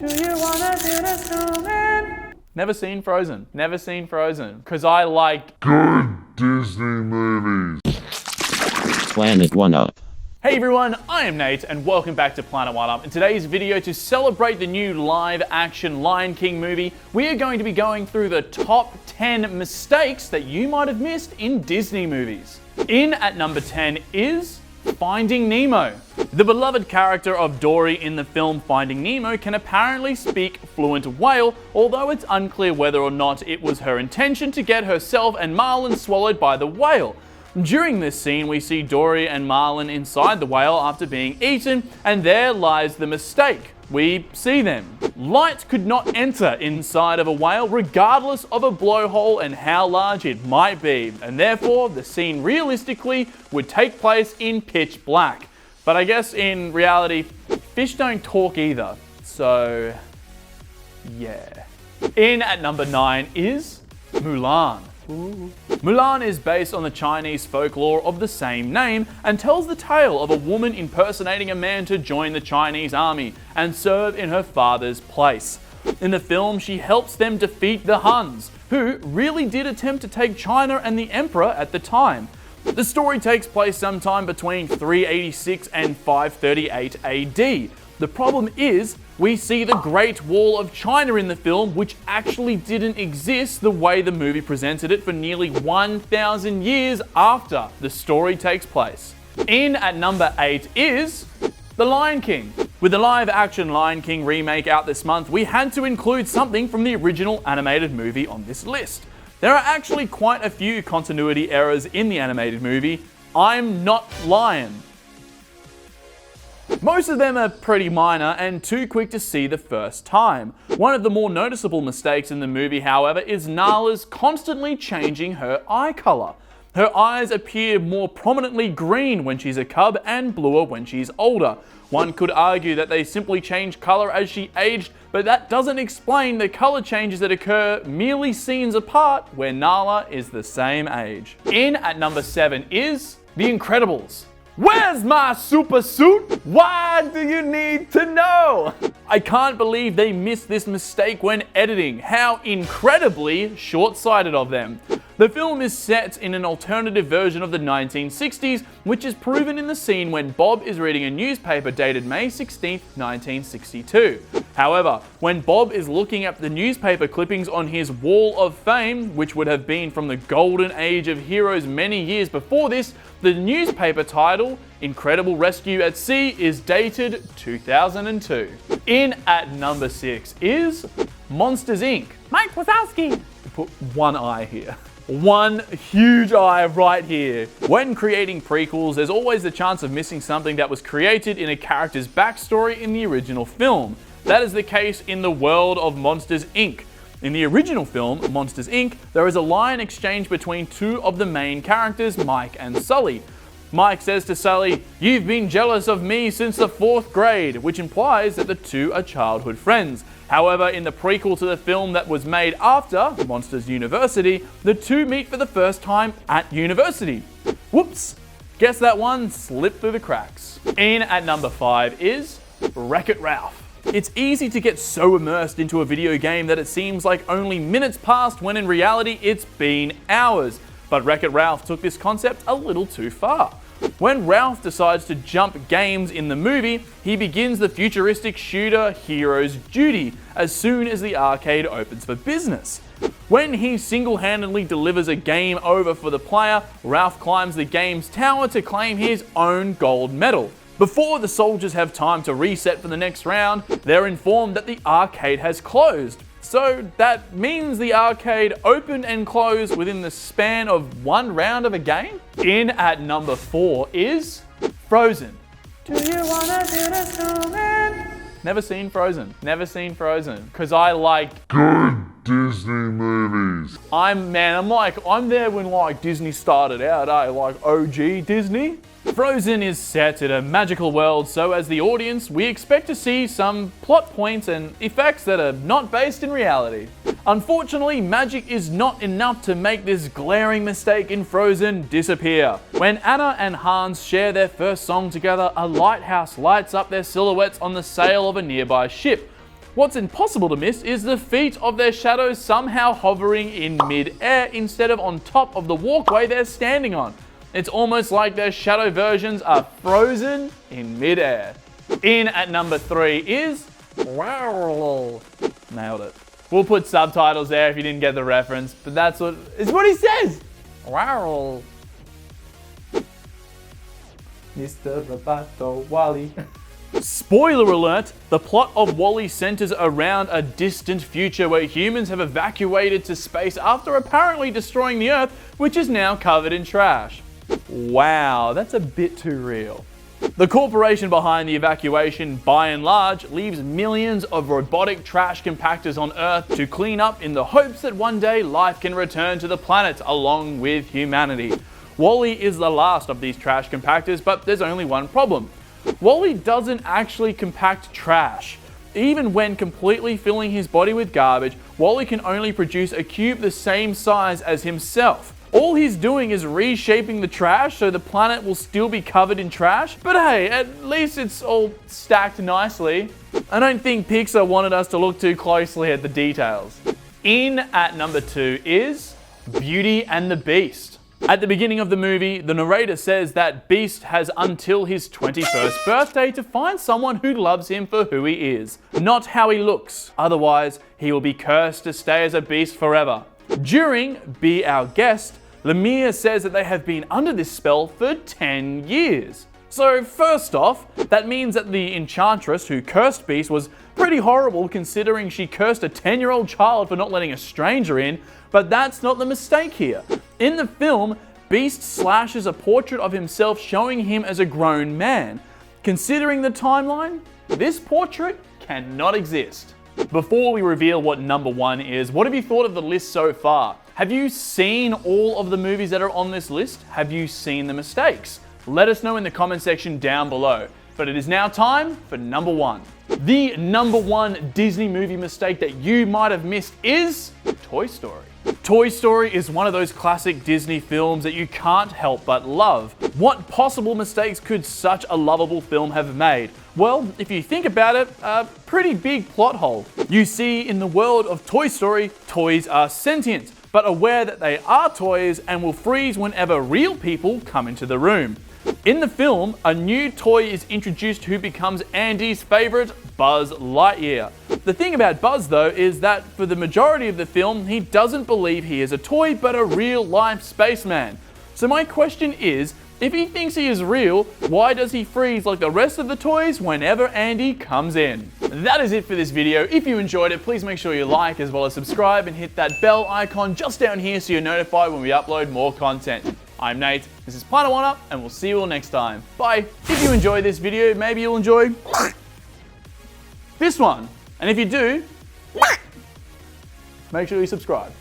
Do you wanna build a snowman? Never seen Frozen. Never seen Frozen. Because I like good Disney movies. Planet One Up. Hey everyone, I am Nate and welcome back to Planet One Up. In today's video, to celebrate the new live-action Lion King movie, we are going to be going through the top 10 mistakes that you might have missed in Disney movies. In at number 10 is Finding Nemo. The beloved character of Dory in the film Finding Nemo can apparently speak fluent whale, although it's unclear whether or not it was her intention to get herself and Marlin swallowed by the whale. During this scene, we see Dory and Marlin inside the whale after being eaten, and there lies the mistake. We see them. Light could not enter inside of a whale regardless of a blowhole and how large it might be, and therefore the scene realistically would take place in pitch black. But I guess in reality, fish don't talk either, so yeah. In at number 9 is Mulan. Mulan is based on the Chinese folklore of the same name and tells the tale of a woman impersonating a man to join the Chinese army and serve in her father's place. In the film, she helps them defeat the Huns, who really did attempt to take China and the emperor at the time. The story takes place sometime between 386 and 538 AD. The problem is, we see the Great Wall of China in the film, which actually didn't exist the way the movie presented it for nearly 1,000 years after the story takes place. In at number 8 is The Lion King. With the live-action Lion King remake out this month, we had to include something from the original animated movie on this list. There are actually quite a few continuity errors in the animated movie. I'm not Lion. Most of them are pretty minor and too quick to see the first time. One of the more noticeable mistakes in the movie, however, is Nala's constantly changing her eye color. Her eyes appear more prominently green when she's a cub and bluer when she's older. One could argue that they simply change color as she aged, but that doesn't explain the color changes that occur merely scenes apart where Nala is the same age. In at number 7 is The Incredibles. Where's my super suit? Why do you need to know? I can't believe they missed this mistake when editing. How incredibly short-sighted of them. The film is set in an alternative version of the 1960s, which is proven in the scene when Bob is reading a newspaper dated May 16, 1962. However, when Bob is looking at the newspaper clippings on his Wall of Fame, which would have been from the golden age of heroes many years before this, the newspaper title, Incredible Rescue at Sea, is dated 2002. In at number 6 is Monsters, Inc. Mike Wazowski. Put one eye here. One huge eye right here. When creating prequels, there's always the chance of missing something that was created in a character's backstory in the original film. That is the case in the world of Monsters, Inc. In the original film, Monsters, Inc., there is a line exchange between two of the main characters, Mike and Sully. Mike says to Sully, "You've been jealous of me since the 4th grade," which implies that the two are childhood friends. However, in the prequel to the film that was made after Monsters University, the two meet for the first time at university. Whoops! Guess that one slipped through the cracks. In at number 5 is WreckIt Ralph. It's easy to get so immersed into a video game that it seems like only minutes passed when in reality it's been hours. But WreckIt Ralph took this concept a little too far. When Ralph decides to jump games in the movie, he begins the futuristic shooter Hero's Duty as soon as the arcade opens for business. When he single-handedly delivers a game over for the player, Ralph climbs the game's tower to claim his own gold medal. Before the soldiers have time to reset for the next round, they're informed that the arcade has closed. So that means the arcade opened and closed within the span of one round of a game? In at number 4 is Frozen. Do you wanna build a snowman? Never seen Frozen. Never seen Frozen. Because I like Good Disney movies. I'm there when Disney started out, like OG Disney. Frozen is set in a magical world, so as the audience, we expect to see some plot points and effects that are not based in reality. Unfortunately, magic is not enough to make this glaring mistake in Frozen disappear. When Anna and Hans share their first song together, a lighthouse lights up their silhouettes on the sail of a nearby ship. What's impossible to miss is the feet of their shadows somehow hovering in mid-air instead of on top of the walkway they're standing on. It's almost like their shadow versions are frozen in mid-air. In at number 3 is Wow. Nailed it. We'll put subtitles there if you didn't get the reference, but that's what he says. Wow. Mr. Roboto Wally. Spoiler alert, the plot of Wally centers around a distant future where humans have evacuated to space after apparently destroying the Earth, which is now covered in trash. Wow, that's a bit too real. The corporation behind the evacuation, by and large, leaves millions of robotic trash compactors on Earth to clean up in the hopes that one day life can return to the planet along with humanity. Wally is the last of these trash compactors, but there's only one problem. Wally doesn't actually compact trash. Even when completely filling his body with garbage, Wally can only produce a cube the same size as himself. All he's doing is reshaping the trash so the planet will still be covered in trash. But hey, at least it's all stacked nicely. I don't think Pixar wanted us to look too closely at the details. In at number 2 is Beauty and the Beast. At the beginning of the movie, the narrator says that Beast has until his 21st birthday to find someone who loves him for who he is, not how he looks. Otherwise, he will be cursed to stay as a beast forever. During Be Our Guest, Lemire says that they have been under this spell for 10 years. So first off, that means that the enchantress who cursed Beast was pretty horrible considering she cursed a 10-year-old child for not letting a stranger in, but that's not the mistake here. In the film, Beast slashes a portrait of himself showing him as a grown man. Considering the timeline, this portrait cannot exist. Before we reveal what number 1 is, what have you thought of the list so far? Have you seen all of the movies that are on this list? Have you seen the mistakes? Let us know in the comment section down below. But it is now time for number 1. The number 1 Disney movie mistake that you might have missed is Toy Story. Toy Story is one of those classic Disney films that you can't help but love. What possible mistakes could such a lovable film have made? Well, if you think about it, a pretty big plot hole. You see, in the world of Toy Story, toys are sentient, but aware that they are toys and will freeze whenever real people come into the room. In the film, a new toy is introduced who becomes Andy's favorite, Buzz Lightyear. The thing about Buzz though is that for the majority of the film, he doesn't believe he is a toy but a real-life spaceman. So my question is, if he thinks he is real, why does he freeze like the rest of the toys whenever Andy comes in? That is it for this video. If you enjoyed it, please make sure you like as well as subscribe and hit that bell icon just down here so you're notified when we upload more content. I'm Nate, this is Planet One Up, and we'll see you all next time. Bye. If you enjoyed this video, maybe you'll enjoy this one. And if you do, make sure you subscribe.